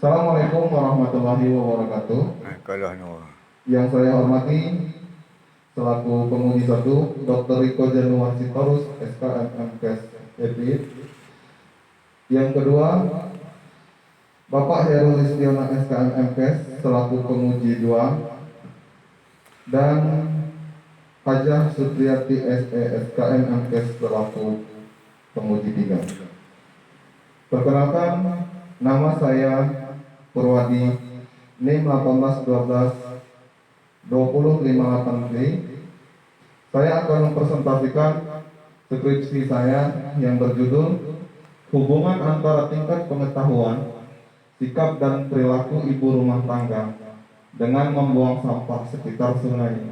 Assalamualaikum warahmatullahi wabarakatuh. Kalau anu Yang saya hormati selaku penguji satu Dr. Riko Januar Sitorus SKMMKes EPI. Yang kedua Bapak Heru Listiono SKMMKes selaku penguji 2 dan Hajah Sutriyati SE SKMMKes selaku penguji 3. Perkenalkan, nama saya Purwadi, NIM 1812-2058D. Saya akan mempresentasikan skripsi saya yang berjudul Hubungan antara tingkat pengetahuan, sikap dan perilaku ibu rumah tangga dengan membuang sampah sekitar sungai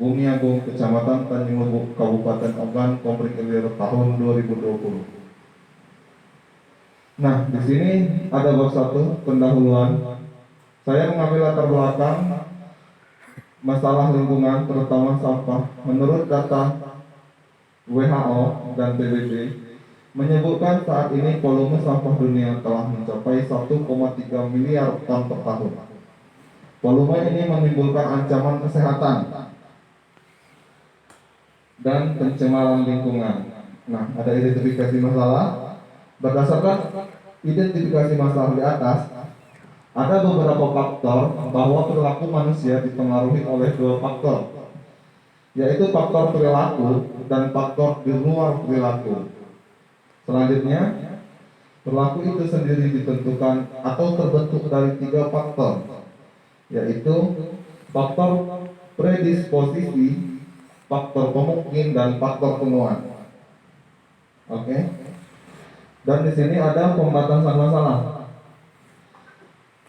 Bumiagung, Kecamatan Tanjung Lubuk, Kabupaten Ogan, Komering Ilir tahun 2020. Nah, di sini ada bab 1 pendahuluan. Saya mengambil latar belakang masalah lingkungan, terutama sampah. Menurut data WHO dan PBB, menyebutkan saat ini volume sampah dunia telah mencapai 1,3 miliar ton per tahun. Volume ini menimbulkan ancaman kesehatan dan pencemaran lingkungan. Nah, ada identifikasi masalah. Berdasarkan identifikasi masalah di atas, ada beberapa faktor bahwa perilaku manusia dipengaruhi oleh 2 faktor, yaitu faktor perilaku dan faktor di luar perilaku. Selanjutnya, perilaku itu sendiri ditentukan atau terbentuk dari 3 faktor, yaitu faktor predisposisi, faktor pemungkin, dan faktor temuan. Oke. Dan di sini ada pembatasan masalah.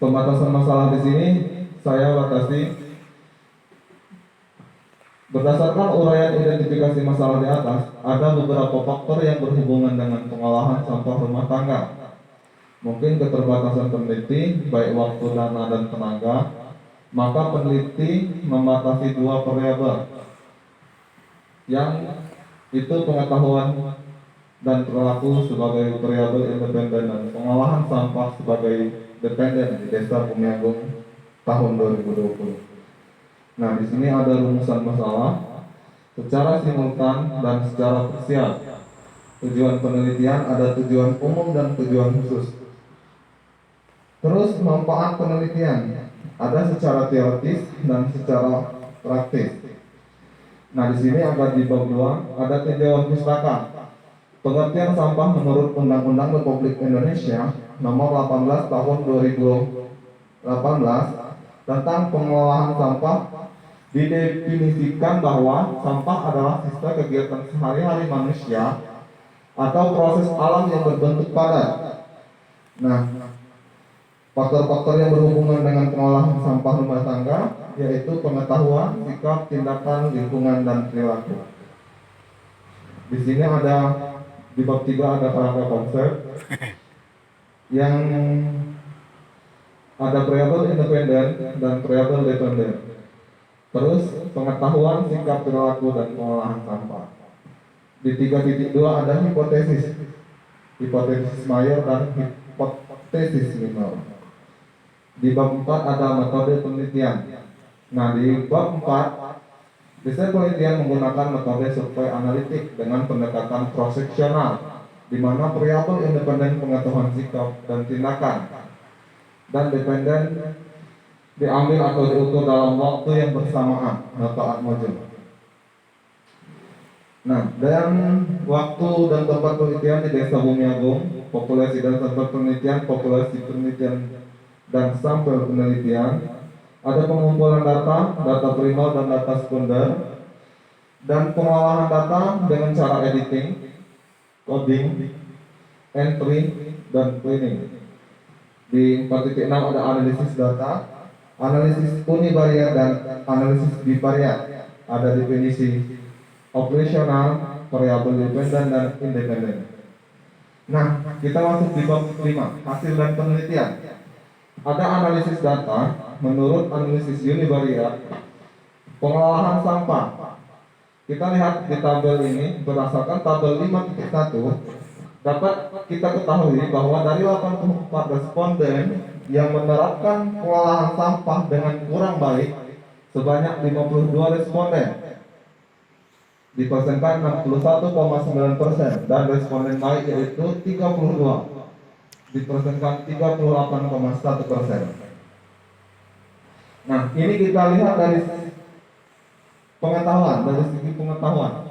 Pembatasan masalah di sini saya batasi berdasarkan uraian identifikasi masalah di atas. Ada beberapa faktor yang berhubungan dengan pengolahan sampah rumah tangga. Mungkin keterbatasan peneliti, baik waktu, dana, dan tenaga. Maka peneliti membatasi 2 variabel, yang itu pengetahuan dan perilaku sebagai variabel independen dan pengolahan sampah sebagai dependen di Desa Bumiagung tahun 2020. Nah, di sini ada rumusan masalah secara simultan dan secara parsial. Tujuan penelitian ada tujuan umum dan tujuan khusus. Terus manfaat penelitian ada secara teoritis dan secara praktis. Nah, di sini ada di bab 2 ada tinjauan pustaka. Pengertian sampah menurut Undang-Undang Republik Indonesia Nomor 18 Tahun 2018 tentang pengelolaan sampah didefinisikan bahwa sampah adalah sisa kegiatan sehari-hari manusia atau proses alam yang berbentuk padat. Nah, faktor-faktor yang berhubungan dengan pengolahan sampah rumah tangga yaitu pengetahuan, sikap, tindakan, lingkungan, dan perilaku. Di sini ada di bab 3 ada paragraf konsep yang ada variabel independen dan variabel dependen. Terus pengetahuan, sikap, perilaku, dan pengolahan sampah. Di 3.2 ada hipotesis, hipotesis mayor dan hipotesis minor. Di bab 4 ada metode penelitian. Nah, di bab 4 desain penelitian menggunakan metode survei analitik dengan pendekatan cross-seksional, di mana variabel independen pengetahuan sikap dan tindakan dan dependen diambil atau diukur dalam waktu yang bersamaan atau atmojul. Nah, dan waktu dan tempat penelitian di Desa Bumiagung, populasi dan tempat penelitian, populasi penelitian dan sampel penelitian. Ada pengumpulan data primer dan data sekunder, dan pengolahan data dengan cara editing, coding, entry, dan cleaning. Di 4.6 ada analisis data, analisis univariat, dan analisis bivariat. Ada definisi operasional, variabel dependen, dan independen. Nah, kita masuk di bab 5, hasil dan penelitian. Ada analisis data. Menurut analisis univariat, pengolahan sampah. Kita lihat di tabel ini, berdasarkan tabel 5.1, dapat kita ketahui bahwa dari 84 responden yang menerapkan pengolahan sampah dengan kurang baik sebanyak 52 responden, dipersenkan 61,9%, dan responden baik yaitu 32, dipersenkan 38,1%. Nah, ini kita lihat dari pengetahuan, dari segi pengetahuan.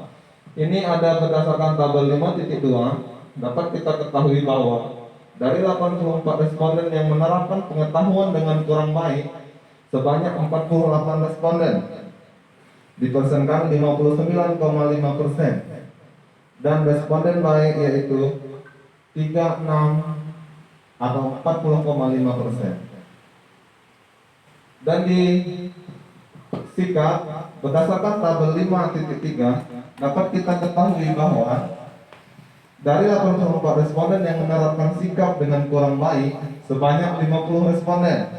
Ini ada berdasarkan tabel 5.2, dapat kita ketahui bahwa dari 84 responden yang menerapkan pengetahuan dengan kurang baik, sebanyak 48 responden, dipersenkan 59,5%, dan responden baik yaitu 36 atau 40,5%. Dan di sikap berdasarkan tabel 5.3 dapat kita ketahui bahwa dari 84 responden yang menerapkan sikap dengan kurang baik, sebanyak 50 responden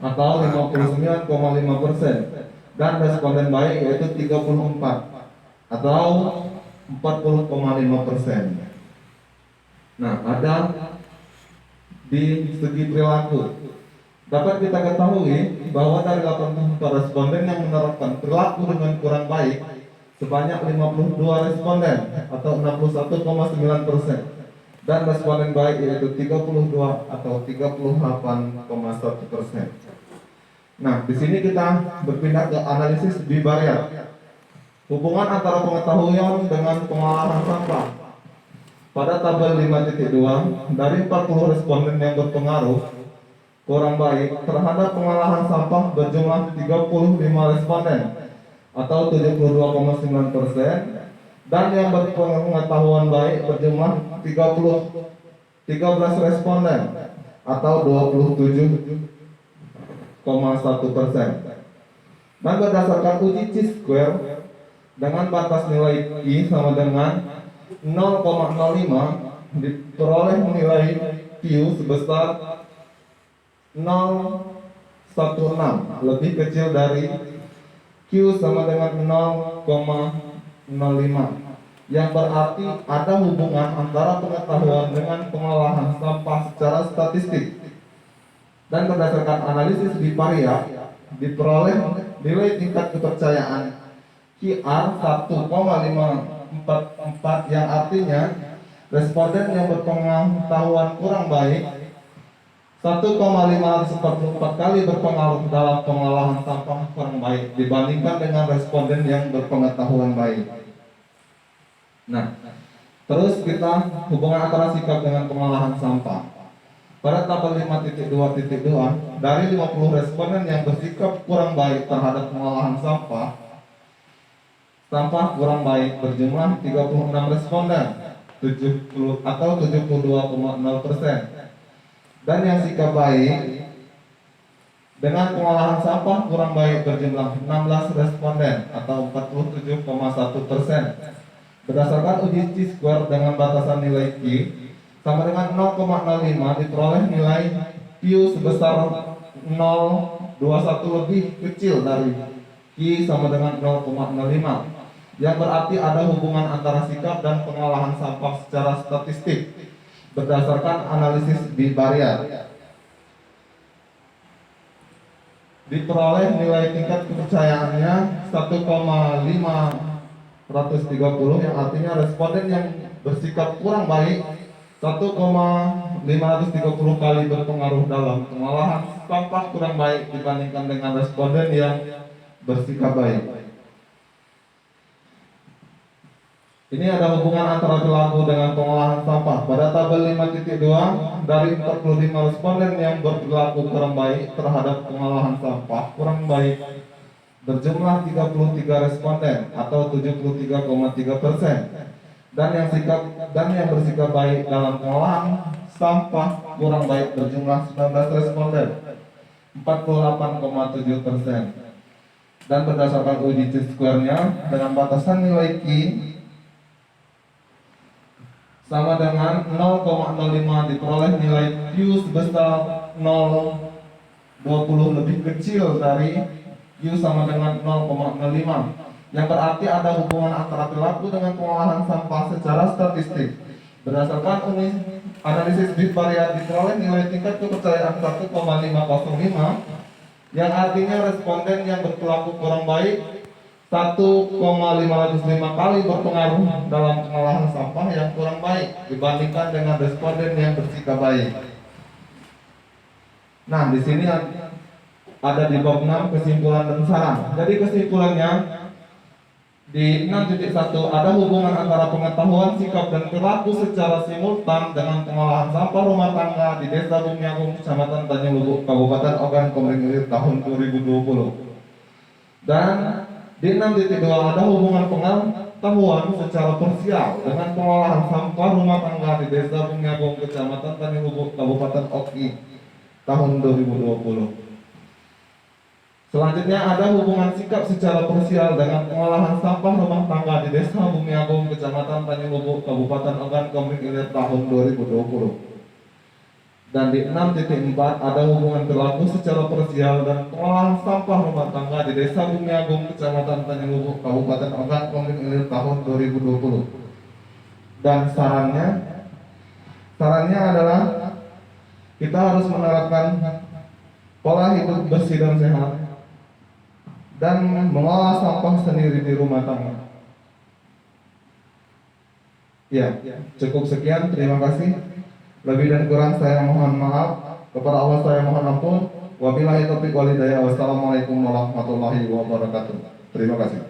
atau 59,5%, dan responden baik yaitu 34 atau 40,5%. Nah, ada di segi perilaku dapat kita ketahui bahwa dari 84 responden yang menerapkan perilaku dengan kurang baik, sebanyak 52 responden atau 61,9%, dan responden baik yaitu 32 atau 38,1%. Nah, di sini kita berpindah ke analisis bivariat. Hubungan antara pengetahuan dengan pengolahan sampah. Pada tabel 5.2, dari 40 responden yang berpengaruh kurang baik terhadap pengolahan sampah berjumlah 35 responden atau 72,9%, dan yang berpengetahuan baik berjumlah 13 responden atau 27,1%. Dan berdasarkan uji Chi-square dengan batas nilai Q sama dengan 0,05, diperoleh nilai Q sebesar 0,16, lebih kecil dari Q sama dengan 0,05, yang berarti ada hubungan antara pengetahuan dengan pengolahan sampah secara statistik. Dan berdasarkan analisis bivariat diperoleh nilai tingkat kepercayaan QR 1,544, yang artinya responden yang berpengetahuan kurang baik 1,544 kali berpengaruh dalam pengolahan sampah kurang baik dibandingkan dengan responden yang berpengetahuan baik. Nah, terus kita hubungan antara sikap dengan pengolahan sampah. Pada tabel 5.2.2, dari 50 responden yang bersikap kurang baik terhadap pengolahan sampah kurang baik berjumlah 36 responden, 70 atau 72,0%. Dan yang sikap baik dengan pengolahan sampah kurang baik berjumlah 16 responden atau 47,1%. Berdasarkan uji Chi-square dengan batasan nilai Q sama dengan 0,05, diperoleh nilai Q sebesar 0,21, lebih kecil dari Q sama dengan 0,05, yang berarti ada hubungan antara sikap dan pengolahan sampah secara statistik berdasarkan analisis bivariat. Diperoleh nilai tingkat kepercayaannya 1,530, yang artinya responden yang bersikap kurang baik 1,530 kali berpengaruh dalam pengolahan sampah kurang baik dibandingkan dengan responden yang bersikap baik. Ini ada hubungan antara perilaku dengan pengolahan sampah. Pada tabel 5.2, dari 45 responden yang berperilaku kurang baik terhadap pengolahan sampah kurang baik berjumlah 33 responden atau 73,3%, dan yang bersikap baik dalam pengolahan sampah kurang baik berjumlah 19 responden, 48,7%. Dan berdasarkan uji Chi-square-nya dengan batasan nilai Q sama dengan 0,05, diperoleh nilai Q sebesar 0,20, lebih kecil dari Q sama dengan 0,05, yang berarti ada hubungan antara perilaku dengan pengolahan sampah secara statistik. Berdasarkan analisis bivariat diperoleh nilai tingkat kepercayaan 1,505, yang artinya responden yang berperilaku kurang baik 1,505 kali berpengaruh dalam pengolahan sampah yang kurang baik dibandingkan dengan responden yang bersikap baik. Nah, di sini ada di bab 6 kesimpulan dan saran. Jadi kesimpulannya di 6.1 ada hubungan antara pengetahuan sikap dan perilaku secara simultan dengan pengolahan sampah rumah tangga di Desa Bumiagung, Kecamatan Tanjung Lubuk, Kabupaten Ogan Komering Ilir tahun 2020. Dan di 6.2 ada hubungan pengetahuan secara parsial dengan pengolahan sampah rumah tangga di Desa Bumiagung, Kecamatan Tanjung Lubuk, Kabupaten Oki tahun 2020. Selanjutnya ada hubungan sikap secara parsial dengan pengolahan sampah rumah tangga di Desa Bumiagung, Kecamatan Tanjung Lubuk, Kabupaten Ogan Komering Ilir tahun 2020. Dan di 6.4 ada hubungan perilaku secara parsial dan pengolahan sampah rumah tangga di Desa Bumiagung, Kecamatan Tanjung Lubuk, Kabupaten Ogan Komering Ilir tahun 2020. Dan sarannya adalah kita harus menerapkan pola hidup bersih dan sehat dan mengolah sampah sendiri di rumah tangga. Ya, cukup sekian. Terima kasih. Lebih dan kurang saya mohon maaf. Kepada Allah saya mohon ampun. Wabillahi taufiq wal hidayah. Wassalamualaikum warahmatullahi wabarakatuh. Terima kasih.